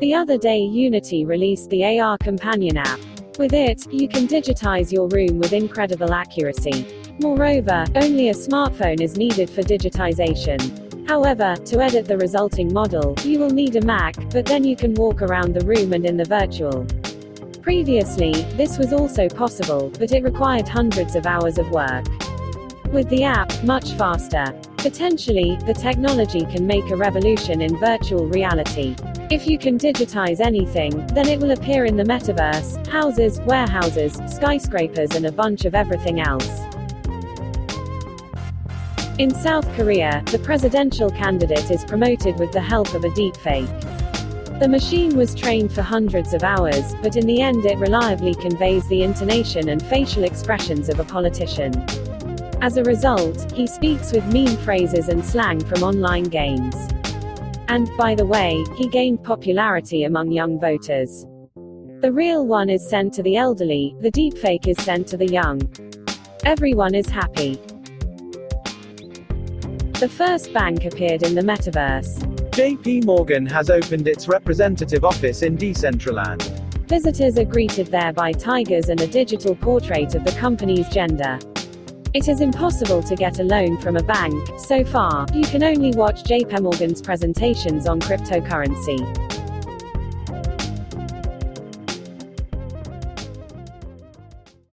The other day Unity released the AR Companion app. With it, you can digitize your room with incredible accuracy. Moreover, only a smartphone is needed for digitization. However, to edit the resulting model, you will need a Mac, but then you can walk around the room and in the virtual. Previously, this was also possible, but it required hundreds of hours of work. With the app, much faster. Potentially, the technology can make a revolution in virtual reality. If you can digitize anything, then it will appear in the metaverse: houses, warehouses, skyscrapers and a bunch of everything else. In South Korea, the presidential candidate is promoted with the help of a deepfake. The machine was trained for hundreds of hours, but in the end it reliably conveys the intonation and facial expressions of a politician. As a result, he speaks with meme phrases and slang from online games. And, by the way, he gained popularity among young voters. The real one is sent to the elderly, the deepfake is sent to the young. Everyone is happy. The first bank appeared in the metaverse. JPMorgan has opened its representative office in Decentraland. Visitors are greeted there by tigers and a digital portrait of the company's gender. It is impossible to get a loan from a bank. So far, you can only watch JPMorgan's presentations on cryptocurrency.